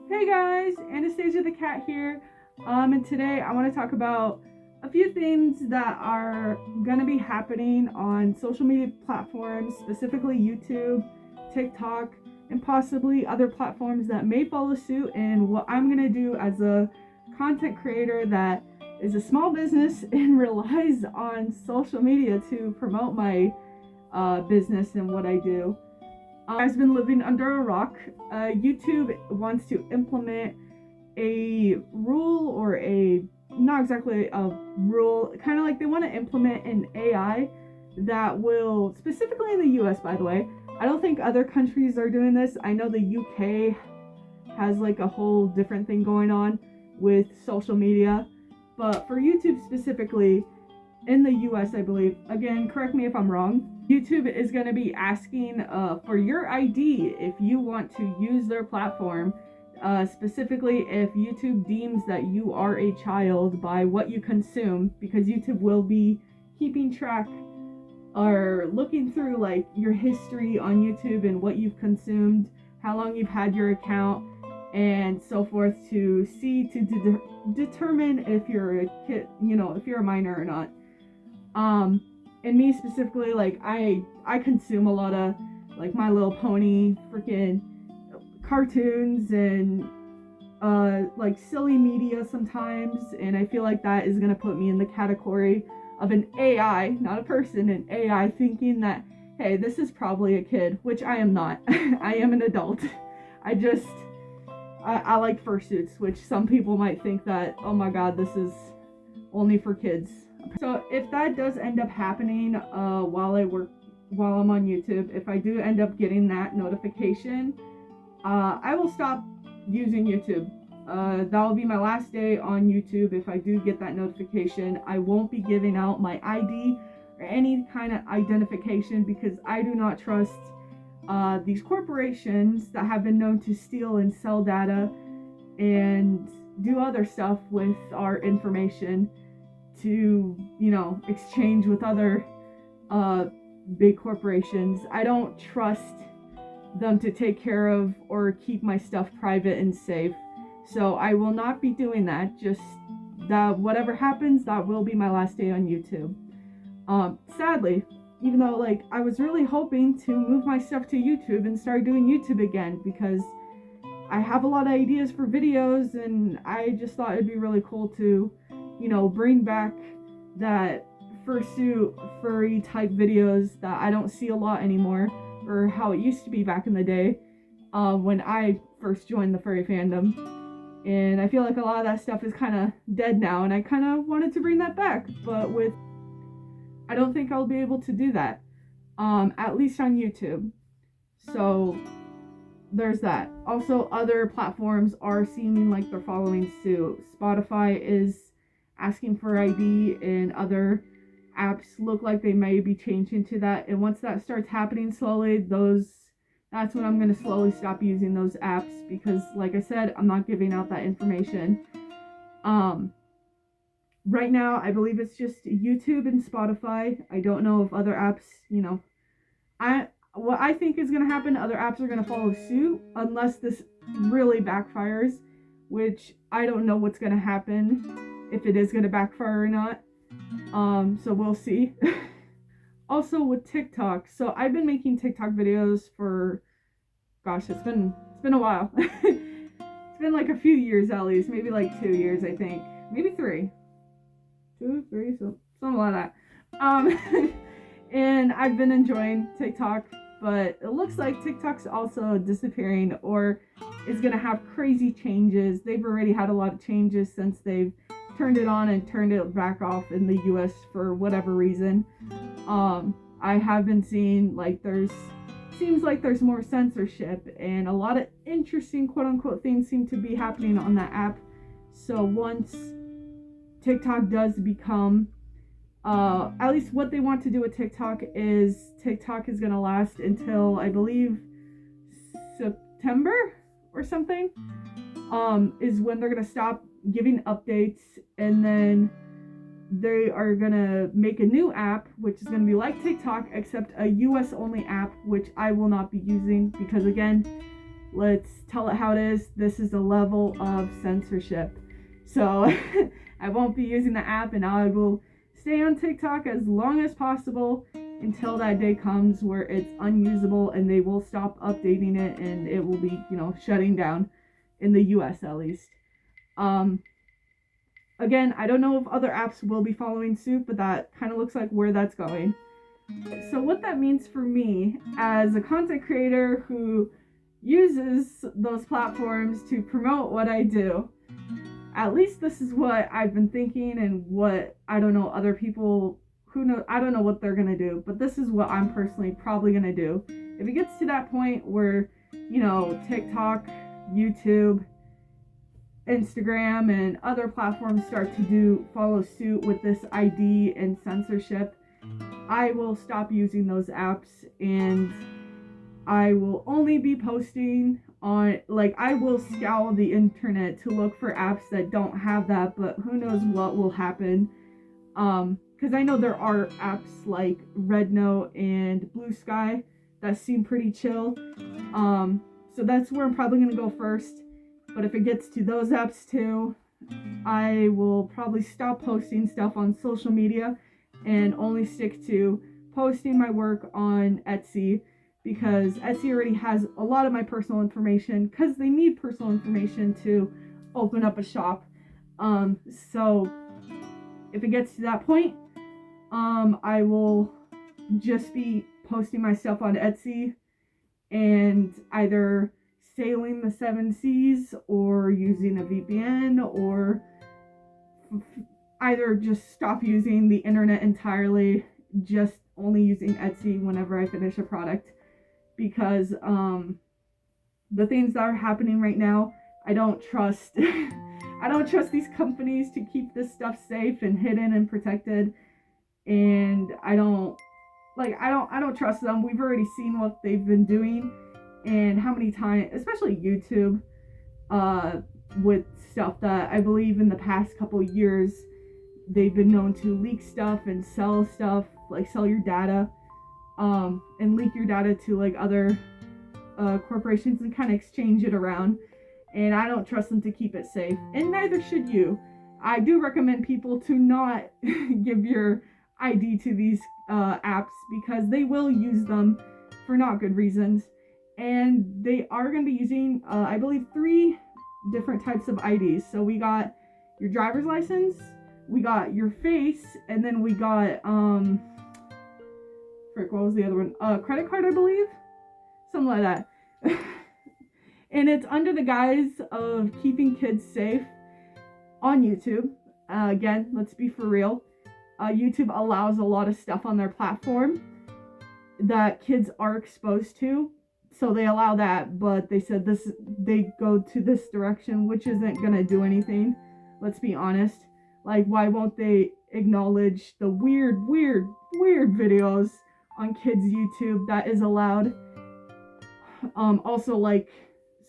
Hey guys, Anastasia the cat here. And today I want to talk about a few things that are going to be happening on social media platforms, specifically YouTube, TikTok, and possibly other platforms that may follow suit, and what I'm going to do as a content creator that is a small business and relies on social media to promote my business and what I do. I've been living under a rock. YouTube wants to implement a rule, or a not exactly a rule, kind of like they want to implement an AI that will, specifically in the US, by the way. I don't think other countries are doing this. I know the UK has like a whole different thing going on with social media, but for YouTube specifically, in the US, I believe. Again, correct me if I'm wrong. YouTube is going to be asking for your ID if you want to use their platform. Specifically, if YouTube deems that you are a child by what you consume, because YouTube will be keeping track or looking through like your history on YouTube and what you've consumed, how long you've had your account, and so forth, to see to determine if you're a kid, if you're a minor or not. And me specifically, like I consume a lot of like My Little Pony, freaking cartoons, and like silly media sometimes, and I feel like that is gonna put me in the category of an AI, not a person, an AI thinking that, hey, this is probably a kid, which I am not. I am an adult. I just I like fursuits, which some people might think that, oh my god, this is only for kids. So if that does end up happening while I'm on YouTube, if I do end up getting that notification, I will stop using YouTube. That will be my last day on YouTube if I do get that notification. I won't be giving out my ID or any kind of identification, because I do not trust these corporations that have been known to steal and sell data and do other stuff with our information to, exchange with other big corporations. I don't trust them to take care of or keep my stuff private and safe. So I will not be doing that. Just that whatever happens, that will be my last day on YouTube. Sadly, even though like I was really hoping to move my stuff to YouTube and start doing YouTube again, because I have a lot of ideas for videos, and I just thought it'd be really cool to, bring back that fursuit, furry type videos that I don't see a lot anymore, or how it used to be back in the day when I first joined the furry fandom. And I feel like a lot of that stuff is kind of dead now, and I kind of wanted to bring that back, but I don't think I'll be able to do that, at least on YouTube. So there's that. Also, other platforms are seeming like they're following suit. Spotify is asking for ID, and other apps look like they may be changing to that. And once that starts happening slowly, that's when I'm going to slowly stop using those apps, because like I said, I'm not giving out that information. Right now, I believe it's just YouTube and Spotify. I don't know if other apps, what I think is going to happen, other apps are going to follow suit unless this really backfires, which I don't know what's going to happen, if it is going to backfire or not. So we'll see. Also with TikTok, so I've been making TikTok videos for, gosh, it's been a while. It's been like a few years at least, maybe like 2 years, I think, maybe 3, 2, 3, so something like that. And I've been enjoying TikTok, but it looks like TikTok's also disappearing, or is gonna have crazy changes. They've already had a lot of changes since they've turned it on and turned it back off in the US for whatever reason. I have been seeing like seems like there's more censorship, and a lot of interesting quote unquote things seem to be happening on that app. So once TikTok does become, at least what they want to do with TikTok is going to last until, I believe, September or something, is when they're going to stop giving updates, and then they are going to make a new app, which is going to be like TikTok, except a US only app, which I will not be using, because again, let's tell it how it is. This is a level of censorship. So I won't be using the app, and I will stay on TikTok as long as possible until that day comes where it's unusable and they will stop updating it and it will be, shutting down in the US at least. Um, Again, I don't know if other apps will be following suit, but that kind of looks like where that's going. So what that means for me as a content creator who uses those platforms to promote what I do, at least this is what I've been thinking, and what, I don't know, other people who know, I don't know what they're gonna do, but this is what I'm personally probably gonna do. If it gets to that point where, TikTok, YouTube, Instagram, and other platforms start to follow suit with this ID and censorship, I will stop using those apps, and I will only be posting on, I will scour the internet to look for apps that don't have that, but who knows what will happen. Because I know there are apps like Rednote and Blue Sky that seem pretty chill. So that's where I'm probably going to go first. But if it gets to those apps too, I will probably stop posting stuff on social media and only stick to posting my work on Etsy, because Etsy already has a lot of my personal information, because they need personal information to open up a shop. So if it gets to that point, I will just be posting my stuff on Etsy and either sailing the 7 seas or using a VPN, or either just stop using the internet entirely, just only using Etsy whenever I finish a product. Because the things that are happening right now, I don't trust I don't trust these companies to keep this stuff safe and hidden and protected, and I don't trust them. We've already seen what they've been doing, and how many times, especially YouTube, with stuff that I believe in the past couple years they've been known to leak stuff and sell stuff, like sell your data, and leak your data to other corporations and kind of exchange it around. And I don't trust them to keep it safe, and neither should you. I do recommend people to not give your ID to these apps, because they will use them for not good reasons. And they are going to be using, I believe, 3 different types of IDs. So we got your driver's license, we got your face, and then we got, what was the other one? Credit card, I believe? Something like that. And it's under the guise of keeping kids safe on YouTube. Again, let's be for real. YouTube allows a lot of stuff on their platform that kids are exposed to, so they allow that, but they said they go to this direction, which isn't gonna do anything. Let's be honest. Why won't they acknowledge the weird videos on kids' YouTube that is allowed? Also,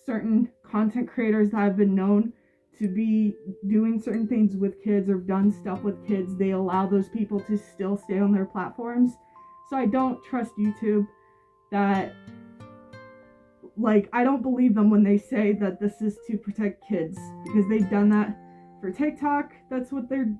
certain content creators that have been known to be doing certain things with kids or done stuff with kids, they allow those people to still stay on their platforms. So I don't trust YouTube. That, I don't believe them when they say that this is to protect kids, because they've done that for TikTok. That's what they're,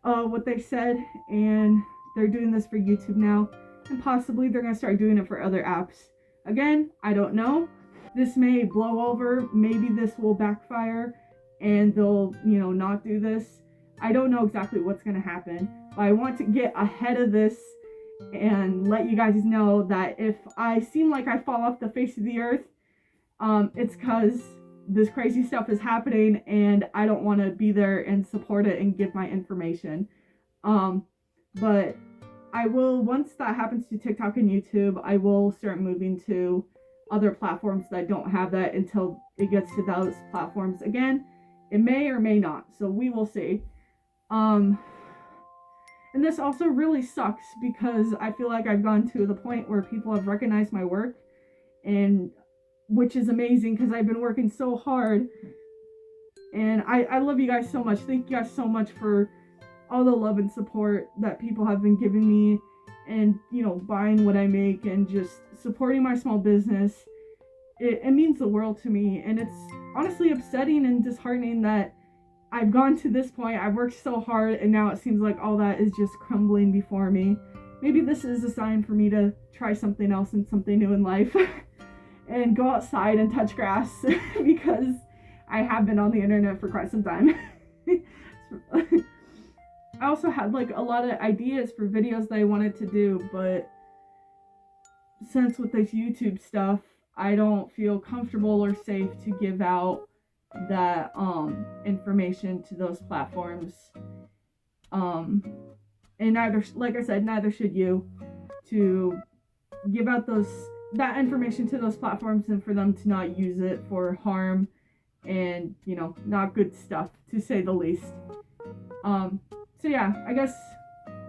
what they said, and they're doing this for YouTube now, and possibly they're going to start doing it for other apps. Again, I don't know. This may blow over. Maybe this will backfire and they'll, not do this. I don't know exactly what's going to happen, but I want to get ahead of this and let you guys know that if I seem like I fall off the face of the earth, it's because this crazy stuff is happening and I don't want to be there and support it and give my information. But I will, once that happens to TikTok and YouTube, I will start moving to other platforms that don't have that until it gets to those platforms. Again, it may or may not, so we will see. And this also really sucks, because I feel like I've gone to the point where people have recognized my work, and which is amazing, because I've been working so hard, and I love you guys so much. Thank you guys so much for all the love and support that people have been giving me, and buying what I make and just supporting my small business. it means the world to me, and it's honestly upsetting and disheartening that I've gone to this point. I've worked so hard, and now it seems like all that is just crumbling before me. Maybe this is a sign for me to try something else and something new in life and go outside and touch grass because I have been on the internet for quite some time. I also had like a lot of ideas for videos that I wanted to do, but since with this YouTube stuff, I don't feel comfortable or safe to give out that information to those platforms. And neither, like I said, neither should you, to give out that information to those platforms and for them to not use it for harm and, you know, not good stuff, to say the least. So yeah, I guess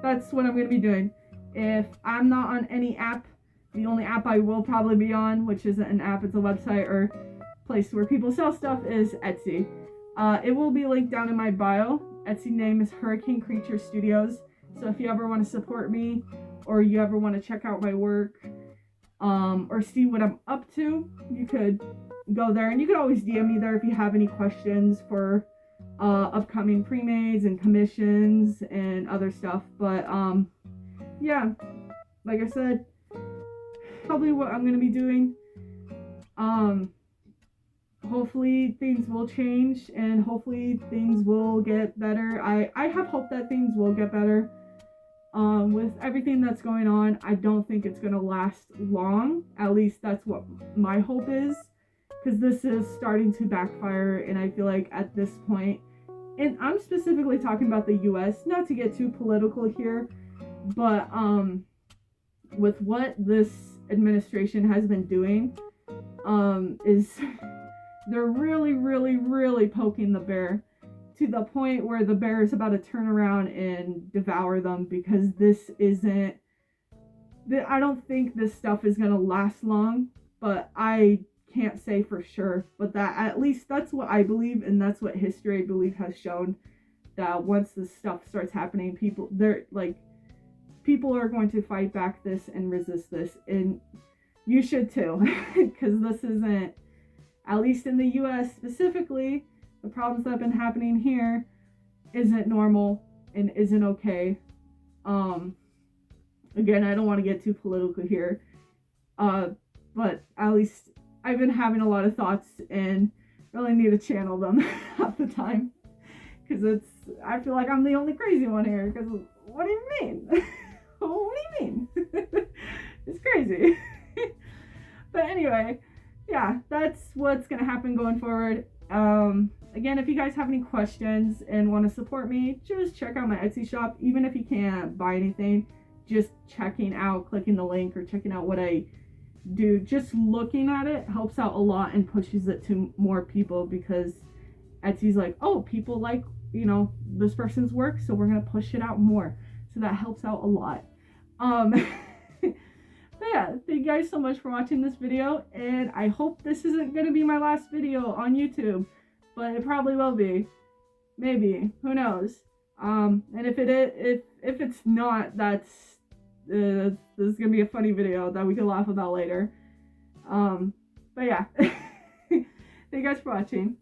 that's what I'm going to be doing. If I'm not on any app, the only app I will probably be on, which isn't an app, it's a website or place where people sell stuff, is Etsy. It will be linked down in my bio. Etsy name is Hurricane Creature Studios. So if you ever want to support me, or you ever want to check out my work, or see what I'm up to, you could go there. And you could always DM me there if you have any questions for upcoming pre-mades and commissions and other stuff. But yeah, like I said, probably what I'm gonna be doing. Hopefully things will change and hopefully things will get better. I have hope that things will get better. With everything that's going on, I don't think it's gonna last long. At least that's what my hope is, because this is starting to backfire, and I feel like at this point, and I'm specifically talking about the US, not to get too political here, but with what this administration has been doing, is they're really poking the bear, to the point where the bear is about to turn around and devour them, because this isn't, I don't think this stuff is going to last long, but I can't say for sure. But that, at least that's what I believe, and that's what history, I believe, has shown, that once this stuff starts happening, people are going to fight back this and resist this, and you should too, because this isn't, at least in the US specifically, the problems that have been happening here isn't normal and isn't okay. Again, I don't want to get too political here, but at least I've been having a lot of thoughts and really need to channel them half the time, because I feel like I'm the only crazy one here, because what do you mean? What do you mean? It's crazy. But anyway, yeah, that's what's gonna happen going forward. Again, if you guys have any questions and want to support me, just check out my Etsy shop. Even if you can't buy anything, just checking out, clicking the link, or checking out what I do, just looking at it helps out a lot and pushes it to more people, because Etsy's like, oh, people like, you know, this person's work, so we're gonna push it out more. So that helps out a lot. But yeah, thank you guys so much for watching this video, and I hope this isn't going to be my last video on YouTube, but it probably will be. Maybe. Who knows? And if it's not, that's this is going to be a funny video that we can laugh about later. But yeah. Thank you guys for watching.